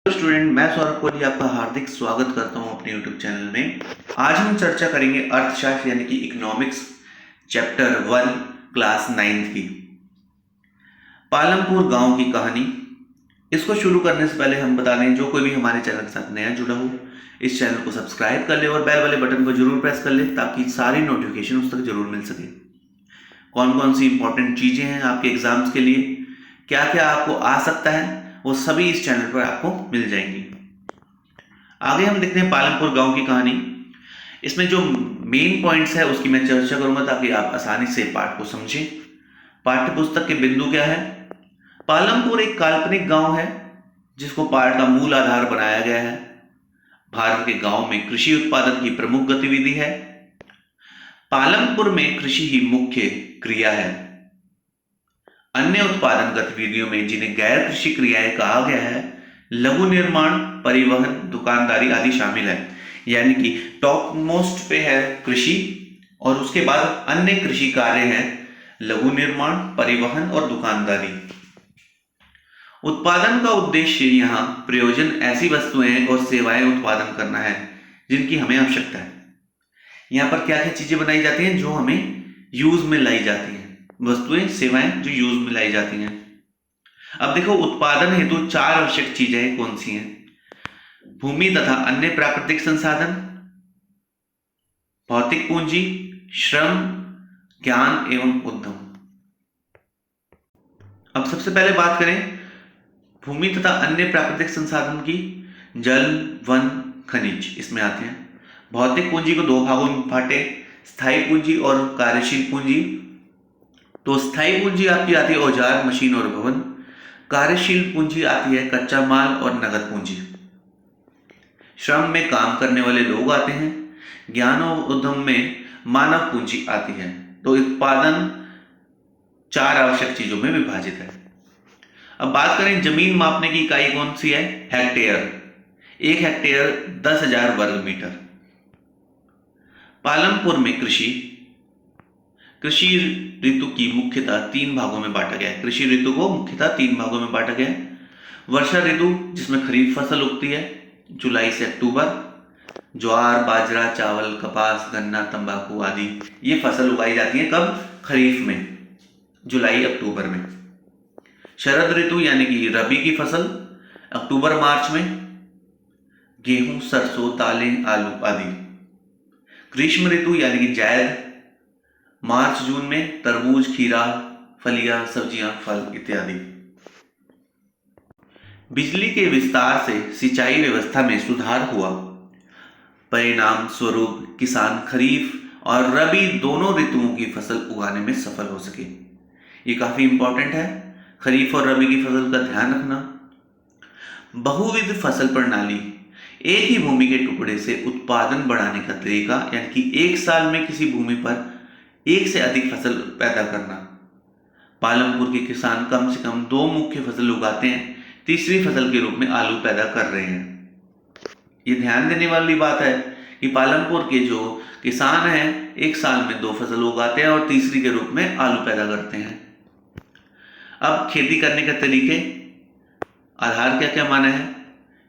Student, मैं सौरभ कोहली आपका हार्दिक स्वागत करता हूं अपने यूट्यूब चैनल में। आज हम चर्चा करेंगे अर्थशास्त्र यानी कि इकोनॉमिक्स चैप्टर 1 क्लास 9 की पालमपुर गांव की कहानी। इसको शुरू करने से पहले हम बता दें, जो कोई भी हमारे चैनल के साथ नया जुड़ा हो इस चैनल को सब्सक्राइब कर ले और बेल वाले बटन को जरूर प्रेस कर ले ताकि सारी नोटिफिकेशन उस तक जरूर मिल सके। कौन कौन सी इंपॉर्टेंट चीजें हैं आपके एग्जाम्स के लिए, क्या क्या आपको आ सकता है, वो सभी इस चैनल पर आपको मिल जाएंगी। आगे हम देखते हैं पालमपुर गांव की कहानी। इसमें जो मेन पॉइंट्स है उसकी मैं चर्चा करूंगा ताकि आप आसानी से पाठ को समझें। पाठ्य पुस्तक के बिंदु क्या है? पालमपुर एक काल्पनिक गांव है जिसको पाठ का मूल आधार बनाया गया है। भारत के गांव में कृषि उत्पादन की प्रमुख गतिविधि है। पालमपुर में कृषि ही मुख्य क्रिया है। अन्य उत्पादन गतिविधियों में, जिन्हें गैर कृषि क्रियाएं कहा गया है, लघु निर्माण, परिवहन, दुकानदारी आदि शामिल है। यानी कि टॉप मोस्ट पे है कृषि और उसके बाद अन्य कृषि कार्य हैं लघु निर्माण, परिवहन और दुकानदारी। उत्पादन का उद्देश्य यहाँ प्रयोजन ऐसी वस्तुएं और सेवाएं उत्पादन करना है जिनकी हमें आवश्यकता है। यहाँ पर क्या क्या चीजें बनाई जाती हैं जो हमें यूज में लाई जाती हैं, वस्तुएं सेवाएं जो यूज में लाई जाती हैं। अब देखो, उत्पादन हेतु चार आवश्यक चीजें कौन सी हैं? भूमि तथा अन्य प्राकृतिक संसाधन, भौतिक पूंजी, श्रम, ज्ञान एवं उद्यम। अब सबसे पहले बात करें भूमि तथा अन्य प्राकृतिक संसाधन की। जल, वन, खनिज इसमें आते हैं। भौतिक पूंजी को दो भागों में बांटे, स्थायी पूंजी और कार्यशील पूंजी। तो स्थायी पूंजी आपकी आती है औजार, मशीन और भवन। कार्यशील पूंजी आती है कच्चा माल और नगद पूंजी। श्रम में काम करने वाले लोग आते हैं। ज्ञान और उद्यम में मानव पूंजी आती है। तो उत्पादन चार आवश्यक चीजों में विभाजित है। अब बात करें जमीन मापने की इकाई कौन सी है? हेक्टेयर। 1 हेक्टेयर 10,000 वर्ग मीटर। पालमपुर में कृषि ऋतु की मुख्यतः 3 भागों में बांटा गया है। कृषि ऋतु को मुख्यतः 3 भागों में बांटा गया है। वर्षा ऋतु जिसमें खरीफ फसल उगती है जुलाई से अक्टूबर। ज्वार, बाजरा, चावल, कपास, गन्ना, तंबाकू आदि ये फसल उगाई जाती है कब? खरीफ में, जुलाई अक्टूबर में। शरद ऋतु यानी कि रबी की फसल अक्टूबर मार्च में, गेहूं, सरसों, दालें, आलू आदि। ग्रीष्म ऋतु यानी कि जायद मार्च जून में, तरबूज, खीरा, फलियां, सब्जियां, फल इत्यादि। बिजली के विस्तार से सिंचाई व्यवस्था में सुधार हुआ। परिणाम स्वरूप किसान खरीफ और रबी दोनों ऋतुओं की फसल उगाने में सफल हो सके। ये काफी इंपॉर्टेंट है, खरीफ और रबी की फसल का ध्यान रखना। बहुविध फसल प्रणाली, एक ही भूमि के टुकड़े से उत्पादन बढ़ाने का तरीका, यानी कि एक साल में किसी भूमि पर एक से अधिक फसल पैदा करना। पालमपुर के किसान कम से कम 2 मुख्य फसल उगाते हैं, तीसरी फसल के रूप में आलू पैदा कर रहे हैं। ये ध्यान देने वाली बात है कि पालमपुर के जो किसान हैं एक साल में 2 फसल उगाते हैं और तीसरी के रूप में आलू पैदा करते हैं। अब खेती करने के तरीके, आधार क्या क्या माना है?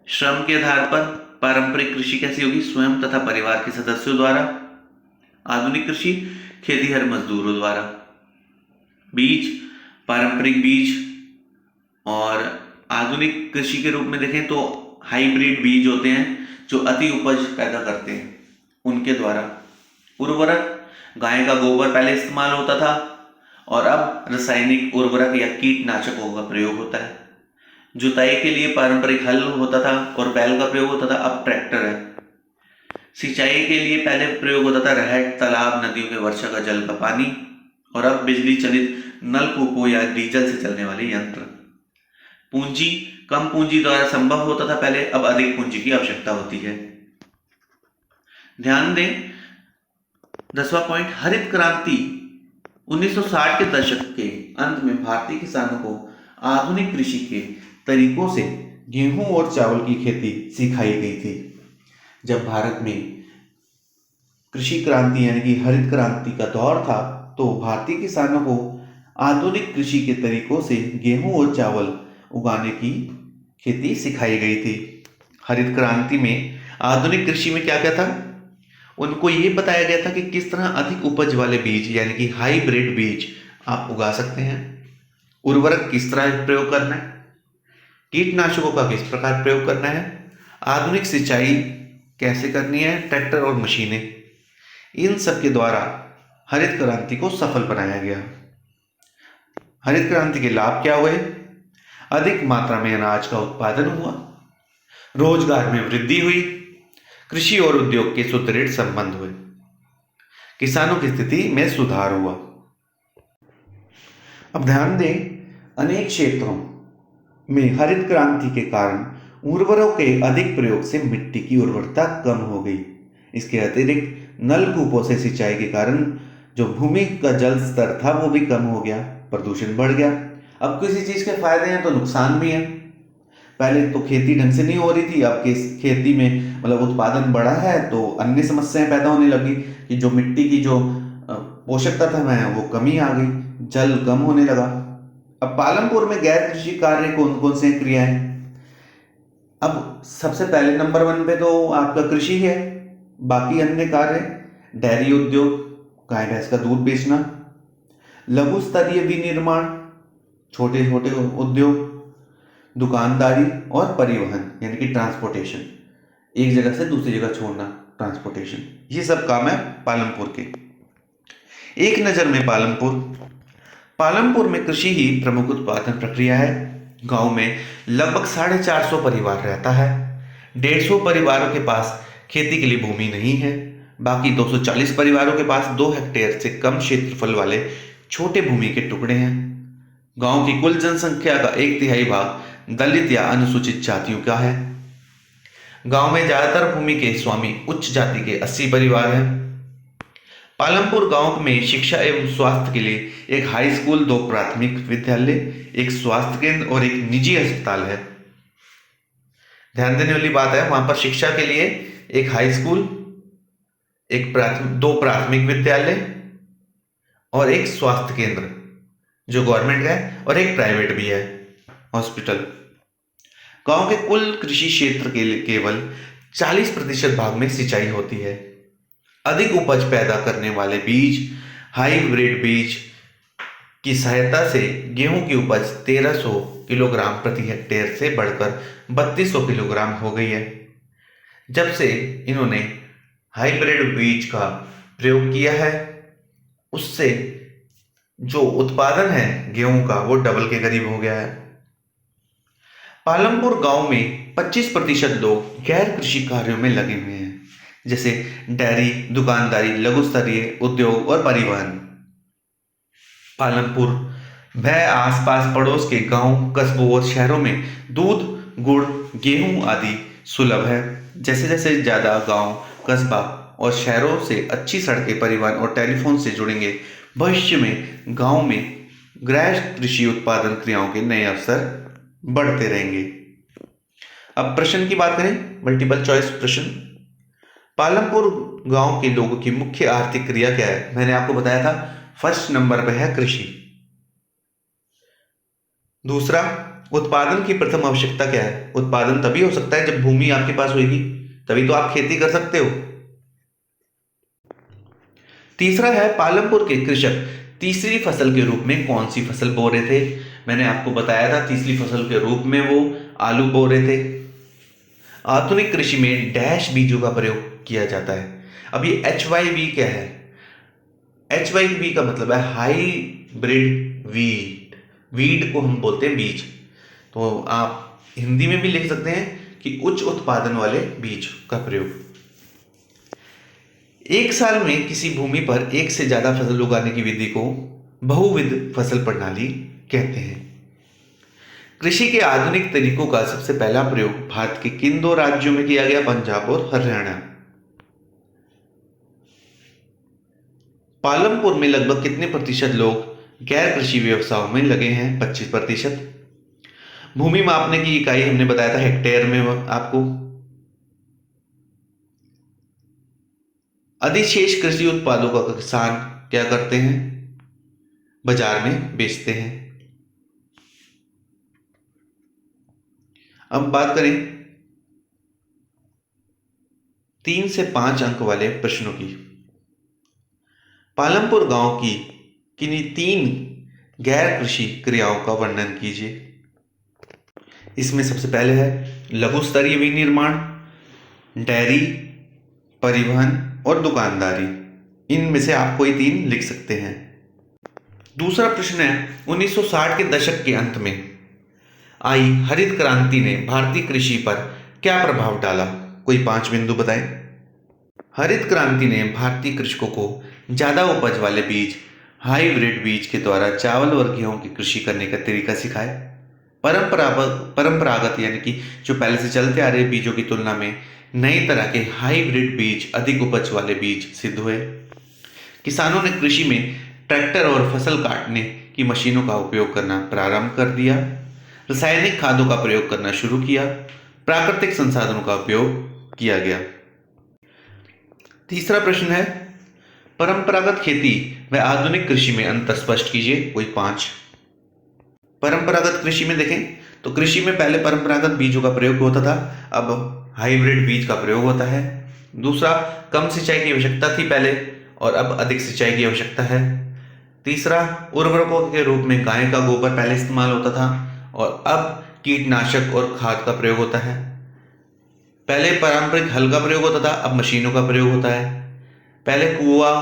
श्रम के आधार पर पारंपरिक कृषि कैसी होगी? स्वयं तथा परिवार के सदस्यों द्वारा। आधुनिक कृषि खेतीहर मजदूरों द्वारा। बीज, पारंपरिक बीज और आधुनिक कृषि के रूप में देखें तो हाइब्रिड बीज होते हैं जो अति उपज पैदा करते हैं, उनके द्वारा। उर्वरक, गाय का गोबर पहले इस्तेमाल होता था और अब रासायनिक उर्वरक या कीटनाशकों का प्रयोग होता है। जुताई के लिए पारंपरिक हल होता था और बैल का प्रयोग होता था, अब ट्रैक्टर है। सिंचाई के लिए पहले प्रयोग होता था रहट, तालाब, नदियों के वर्षा का जल का पानी, और अब बिजली चलित नलकूपों या डीजल से चलने वाले यंत्र। पूंजी, कम पूंजी द्वारा संभव होता था पहले, अब अधिक पूंजी की आवश्यकता होती है। ध्यान दें, 10वां पॉइंट, हरित क्रांति 1960 के दशक के अंत में भारतीय किसानों को आधुनिक कृषि के तरीकों से गेहूं और चावल की खेती सिखाई गई थी। जब भारत में कृषि क्रांति यानी कि हरित क्रांति का दौर था तो भारतीय किसानों को आधुनिक कृषि के तरीकों से गेहूं और चावल उगाने की खेती सिखाई गई थी। हरित क्रांति में आधुनिक कृषि में क्या क्या था? उनको ये बताया गया था कि किस तरह अधिक उपज वाले बीज यानी कि हाइब्रिड बीज आप उगा सकते हैं, उर्वरक किस तरह प्रयोग करना है, कीटनाशकों का किस प्रकार प्रयोग करना है, आधुनिक सिंचाई कैसे करनी है, ट्रैक्टर और मशीनें, इन सब के द्वारा हरित क्रांति को सफल बनाया गया। हरित क्रांति के लाभ क्या हुए? अधिक मात्रा में अनाज का उत्पादन हुआ, रोजगार में वृद्धि हुई, कृषि और उद्योग के सुदृढ़ संबंध हुए, किसानों की स्थिति में सुधार हुआ। अब ध्यान दें, अनेक क्षेत्रों में हरित क्रांति के कारण उर्वरकों के अधिक प्रयोग से मिट्टी की उर्वरता कम हो गई। इसके अतिरिक्त नलकूपों से सिंचाई के कारण जो भूमि का जल स्तर था वो भी कम हो गया, प्रदूषण बढ़ गया। अब किसी चीज़ के फायदे हैं तो नुकसान भी हैं। पहले तो खेती ढंग से नहीं हो रही थी, अब खेती में मतलब उत्पादन बढ़ा है तो अन्य समस्याएं पैदा होने लगी कि जो मिट्टी की जो पोषक तत्व है वो कमी आ गई, जल कम होने लगा। अब पालमपुर में गैर कृषि कार्य कौन कौन से क्रियाएं? अब सबसे पहले नंबर 1 पे तो आपका कृषि है, बाकी अन्य कार्य डेयरी उद्योग, गाय भैंस का दूध बेचना, लघु स्तरीय विनिर्माण, छोटे छोटे उद्योग, दुकानदारी और परिवहन यानी कि ट्रांसपोर्टेशन, एक जगह से दूसरी जगह छोड़ना, ट्रांसपोर्टेशन, ये सब काम है पालमपुर के। एक नज़र में पालमपुर में कृषि ही प्रमुख उत्पादन प्रक्रिया है। गांव में लगभग 450 परिवार रहता है। 150 परिवारों के पास खेती के लिए भूमि नहीं है। बाकी 240 परिवारों के पास 2 हेक्टेयर से कम क्षेत्रफल वाले छोटे भूमि के टुकड़े हैं। गांव की कुल जनसंख्या का 1/3 भाग दलित या अनुसूचित जातियों का है। गांव में ज्यादातर भूमि के स्वामी उच्च जाति के 80 परिवार हैं। पालमपुर गांव में शिक्षा एवं स्वास्थ्य के लिए एक हाई स्कूल, 2 प्राथमिक विद्यालय, एक स्वास्थ्य केंद्र और एक निजी अस्पताल है। ध्यान देने वाली बात है, वहां पर शिक्षा के लिए एक हाई स्कूल, 2 प्राथमिक विद्यालय और एक स्वास्थ्य केंद्र जो गवर्नमेंट का है और एक प्राइवेट भी है, हॉस्पिटल। गांव के कुल कृषि क्षेत्र के लिए केवल 40% भाग में सिंचाई होती है। अधिक उपज पैदा करने वाले बीज, हाइब्रिड बीज की सहायता से गेहूं की उपज 1300 किलोग्राम प्रति हेक्टेयर से बढ़कर 3200 किलोग्राम हो गई है। जब से इन्होंने हाइब्रिड बीज का प्रयोग किया है, उससे जो उत्पादन है गेहूं का वो डबल के करीब हो गया है। पालमपुर गांव में 25% लोग गैर कृषि कार्यों में लगे हुए हैं, जैसे डेयरी, दुकानदारी, लघु स्तरीय उद्योग और परिवहन। पालमपुर व आसपास पड़ोस के गांव, कस्बों और शहरों में दूध, गुड़, गेहूं आदि सुलभ है। जैसे जैसे ज्यादा गांव, कस्बा और शहरों से अच्छी सड़कें, परिवहन और टेलीफोन से जुड़ेंगे, भविष्य में गांव में गैर कृषि उत्पादन क्रियाओं के नए अवसर बढ़ते रहेंगे। अब प्रश्न की बात करें, मल्टीपल चॉइस प्रश्न। पालमपुर गांव के लोगों की मुख्य आर्थिक क्रिया क्या है? मैंने आपको बताया था फर्स्ट नंबर पे है कृषि। दूसरा, उत्पादन की प्रथम आवश्यकता क्या है? उत्पादन तभी हो सकता है जब भूमि आपके पास होगी, तभी तो आप खेती कर सकते हो। तीसरा है, पालमपुर के कृषक तीसरी फसल के रूप में कौन सी फसल बो रहे थे? मैंने आपको बताया था तीसरी फसल के रूप में वो आलू बो रहे थे। आधुनिक कृषि में डैश बीजों का प्रयोग किया जाता है। अब ये HYV क्या है? HYV का मतलब है हाइब्रिड वीड। वीड को हम बोलते हैं बीज, तो आप हिंदी में भी लिख सकते हैं कि उच्च उत्पादन वाले बीज का प्रयोग। एक साल में किसी भूमि पर एक से ज्यादा फसल उगाने की विधि को बहुविध फसल प्रणाली कहते हैं। कृषि के आधुनिक तरीकों का सबसे पहला प्रयोग भारत के किन 2 राज्यों में किया गया? पंजाब और हरियाणा। पालमपुर में लगभग कितने प्रतिशत लोग गैर कृषि व्यवसायों में लगे हैं? 25%। भूमि मापने की इकाई हमने बताया था हेक्टेयर में आपको। अधिशेष कृषि उत्पादों का किसान क्या करते हैं? बाजार में बेचते हैं। अब बात करें 3 से 5 अंक वाले प्रश्नों की। पालमपुर गांव की किन्हीं 3 गैर कृषि क्रियाओं का वर्णन कीजिए। इसमें सबसे पहले है लघु स्तरीय विनिर्माण, डेयरी, परिवहन और दुकानदारी। इनमें से आप कोई 3 लिख सकते हैं। दूसरा प्रश्न है 1960 के दशक के अंत में आई हरित क्रांति ने भारतीय कृषि पर क्या प्रभाव डाला? कोई 5 बिंदु बताएं। हरित क्रांति ने भारतीय कृषकों को ज्यादा उपज वाले बीज, हाइब्रिड बीज के द्वारा चावल और गेहूं की कृषि करने का तरीका सिखाए। परंपरागत यानी कि जो पहले से चलते आ रहे बीजों की तुलना में नई तरह के हाइब्रिड बीज अधिक उपज वाले बीज सिद्ध हुए। किसानों ने कृषि में ट्रैक्टर और फसल काटने की मशीनों का उपयोग करना प्रारंभ कर दिया। रासायनिक खादों का प्रयोग करना शुरू किया। प्राकृतिक संसाधनों का उपयोग किया गया। तीसरा प्रश्न है परंपरागत खेती व आधुनिक कृषि में अंतर स्पष्ट कीजिए। कोई 5। परंपरागत कृषि में देखें तो कृषि में पहले परंपरागत बीजों का प्रयोग होता था, अब हाइब्रिड बीज का प्रयोग होता है। दूसरा, कम सिंचाई की आवश्यकता थी पहले और अब अधिक सिंचाई की आवश्यकता है। तीसरा, उर्वरकों के रूप में गाय का गोबर पहले इस्तेमाल होता था और अब कीटनाशक और खाद का प्रयोग होता है। पहले पारंपरिक हल का प्रयोग होता था, अब मशीनों का प्रयोग होता है। पहले कुआं,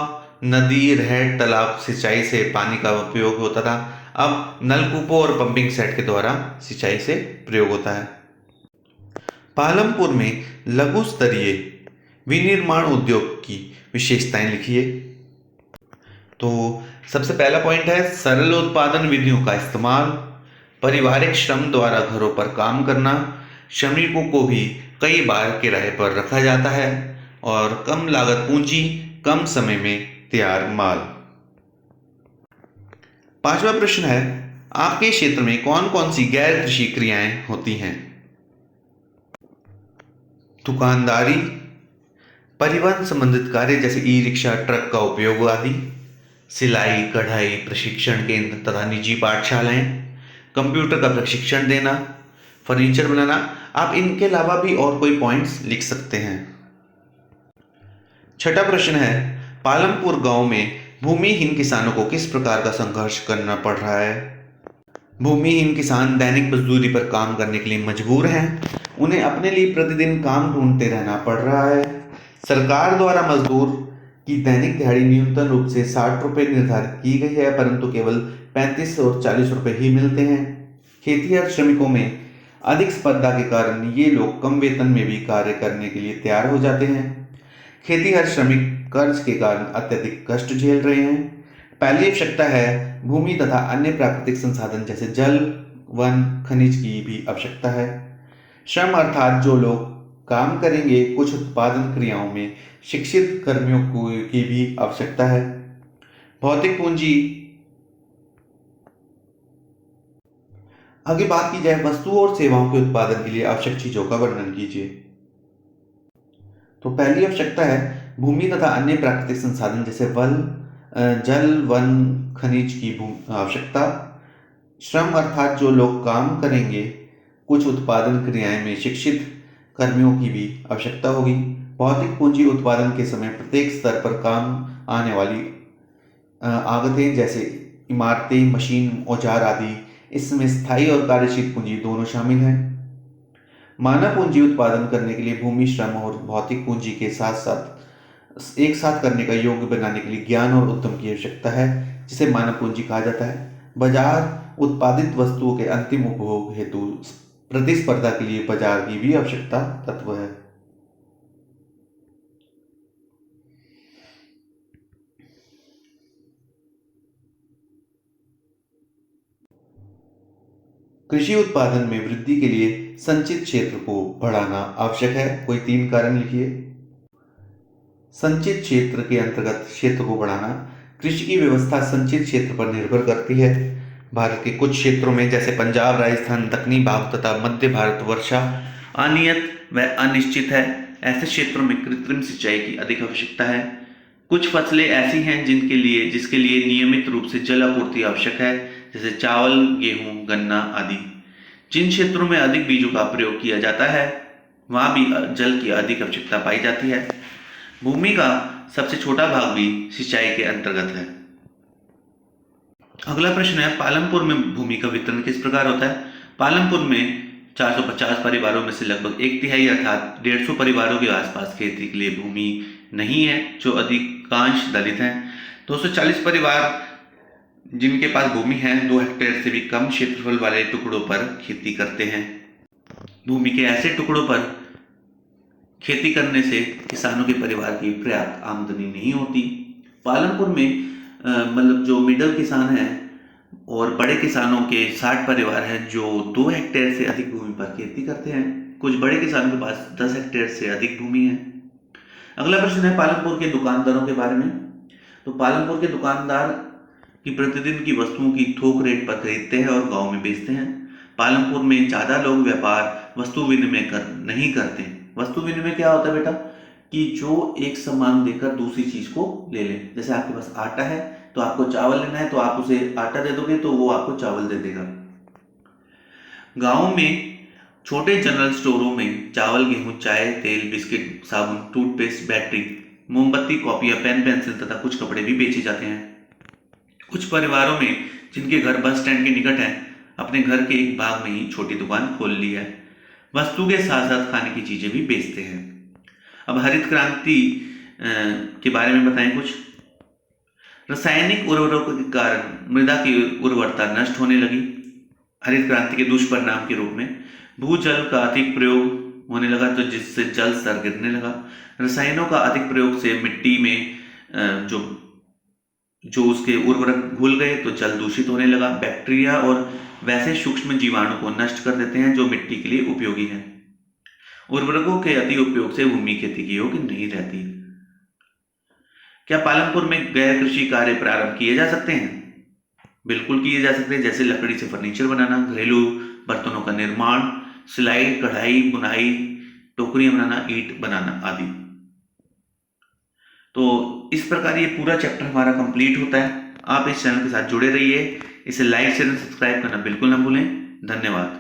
नदी, रहर, तालाब सिंचाई से पानी का उपयोग होता था, अब नलकूपों और पंपिंग सेट के द्वारा सिंचाई से प्रयोग होता है। पालमपुर में लघु स्तरीय विनिर्माण उद्योग की विशेषताएं लिखिए। तो सबसे पहला पॉइंट है सरल उत्पादन विधियों का इस्तेमाल, पारिवारिक श्रम द्वारा घरों पर काम करना, श्रमिकों को भी कई बार किराए पर रखा जाता है और कम लागत पूंजी, कम समय में तैयार माल। 5वां प्रश्न है आपके क्षेत्र में कौन कौन सी गैर कृषि क्रियाएं होती हैं? दुकानदारी, परिवहन संबंधित कार्य जैसे ई रिक्शा, ट्रक का उपयोग आदि, सिलाई, कढ़ाई, प्रशिक्षण केंद्र तथा निजी पाठशालाएं, कंप्यूटर का प्रशिक्षण देना, फर्नीचर बनाना। आप इनके अलावा भी और कोई पॉइंट्स लिख सकते हैं। 6वां प्रश्न है पालमपुर गांव में भूमिहीन किसानों को किस प्रकार का संघर्ष करना पड़ रहा है? भूमिहीन किसान दैनिक मजदूरी पर काम करने के लिए मजबूर हैं। उन्हें अपने लिए प्रतिदिन काम ढूंढते रहना पड़ रहा है। सरकार द्वारा मजदूर की दैनिक दिहाड़ी न्यूनतम रूप से 60 रुपये निर्धारित की गई है, परंतु केवल 35 और 40 रुपये ही मिलते हैं। खेतिहर श्रमिकों में अधिक स्पर्धा के कारण ये लोग कम वेतन में भी कार्य करने के लिए तैयार हो जाते हैं। खेतिहर श्रमिक कर्ज के कारण अत्यधिक कष्ट झेल रहे हैं। पहली आवश्यकता है भूमि तथा अन्य प्राकृतिक संसाधन जैसे जल, वन, खनिज की भी आवश्यकता है। श्रम अर्थात जो लोग काम करेंगे, कुछ उत्पादन क्रियाओं में शिक्षित कर्मियों की भी आवश्यकता है। भौतिक पूंजी। आगे बात की जाए वस्तुओं और सेवाओं के उत्पादन के लिए आवश्यक चीजों का वर्णन कीजिए। तो पहली आवश्यकता है भूमि तथा अन्य प्राकृतिक संसाधन जैसे जल, वन, खनिज की आवश्यकता। श्रम अर्थात जो लोग काम करेंगे, कुछ उत्पादन क्रियाएं में शिक्षित कर्मियों की भी आवश्यकता होगी। भौतिक पूंजी उत्पादन के समय प्रत्येक स्तर पर काम आने वाली आगतें जैसे इमारतें, मशीन, औजार आदि। इसमें स्थायी और कार्यशील पूंजी दोनों शामिल हैं। मानव पूंजी उत्पादन करने के लिए भूमि, श्रम और भौतिक पूंजी के साथ साथ एक साथ करने का योग्य बनाने के लिए ज्ञान और उद्यम की आवश्यकता है, जिसे मानव पूंजी कहा जाता है। बाजार उत्पादित वस्तुओं के अंतिम उपभोग हेतु प्रतिस्पर्धा के लिए बाजार की भी आवश्यकता तत्व है। कृषि उत्पादन में वृद्धि के लिए संचित क्षेत्र को बढ़ाना आवश्यक है। कोई 3 कारण लिखिए। संचित क्षेत्र के अंतर्गत क्षेत्र को बढ़ाना। कृषि की व्यवस्था संचित क्षेत्र पर निर्भर करती है। भारत के कुछ क्षेत्रों में जैसे पंजाब, राजस्थान, दक्षिणी भाग तथा मध्य भारत वर्षा अनियत व अनिश्चित है। ऐसे क्षेत्रों में कृत्रिम सिंचाई की अधिक आवश्यकता है। कुछ फसलें ऐसी हैं जिसके लिए नियमित रूप से जल आपूर्ति आवश्यक है, जैसे चावल, गेहूं, गन्ना आदि। जिन क्षेत्रों में अधिक बीजों का प्रयोग किया जाता है वहां भी जल की अधिक आवश्यकता पाई जाती है। भूमि का सबसे छोटा भाग भी सिंचाई के अंतर्गत है। अगला प्रश्न है, पालमपुर में भूमि का वितरण किस प्रकार होता है? पालमपुर में 450 परिवारों में से लगभग एक तिहाई अर्थात 150 परिवारों के आसपास खेती के लिए भूमि नहीं है, जो अधिकांश दलित हैं। 240 परिवार जिनके पास भूमि है 2 हेक्टेयर से भी कम क्षेत्रफल वाले टुकड़ों पर खेती करते हैं। भूमि के ऐसे टुकड़ों पर खेती करने से किसानों के परिवार की पर्याप्त आमदनी नहीं होती। पालमपुर में मतलब जो मिडिल किसान हैं और बड़े किसानों के 60 परिवार हैं जो 2 हेक्टेयर से अधिक भूमि पर खेती करते हैं। कुछ बड़े किसानों के पास 10 हेक्टेयर से अधिक भूमि है। अगला प्रश्न है पालमपुर के दुकानदारों के बारे में। तो पालमपुर के दुकानदार की प्रतिदिन की वस्तुओं की थोक रेट पर खरीदते हैं और गांव में बेचते हैं। पालमपुर में ज़्यादा लोग व्यापार वस्तु विनिमय नहीं करते। वस्तु विनिमय क्या होता है बेटा? कि जो एक सामान देकर दूसरी चीज को ले लें। जैसे आपके पास आटा है तो आपको चावल लेना है तो आप उसे आटा दे दोगे तो वो आपको चावल दे देगा। गांव में छोटे जनरल स्टोरों में चावल, गेहूं, चाय, तेल, बिस्किट, साबुन, टूथपेस्ट, बैटरी, मोमबत्ती, कॉपियां, पेन, पेंसिल तथा कुछ कपड़े भी बेचे जाते हैं। कुछ परिवारों में जिनके घर बस स्टैंड के निकट है अपने घर के एक भाग में ही छोटी दुकान खोल ली है। वस्तु के साथ साथ खाने की चीजें भी बेचते हैं। अब हरित क्रांति के बारे में बताएं कुछ। रासायनिक उर्वरकों के कारण मृदा की उर्वरता नष्ट होने लगी। हरित क्रांति के दुष्परिणाम के रूप में भूजल का अधिक प्रयोग होने लगा तो जिससे जल स्तर गिरने लगा। रसायनों का अधिक प्रयोग से मिट्टी में जो उसके उर्वरक घुल गए तो जल दूषित होने लगा। बैक्टीरिया और वैसे सूक्ष्म जीवाणु को नष्ट कर देते हैं जो मिट्टी के लिए उपयोगी हैं। उर्वरकों के अति उपयोग से भूमि खेती की योग्य नहीं रहती। क्या पालमपुर में गैर कृषि कार्य प्रारंभ किए जा सकते हैं? बिल्कुल किए जा सकते हैं, जैसे लकड़ी से फर्नीचर बनाना, घरेलू बर्तनों का निर्माण, सिलाई, कढ़ाई, बुनाई, टोकरियां बनाना, ईंट बनाना आदि। तो इस प्रकार ये पूरा चैप्टर हमारा कंप्लीट होता है। आप इस चैनल के साथ जुड़े रहिए। इसे लाइक, शेयर, सब्सक्राइब करना बिल्कुल ना भूलें। धन्यवाद।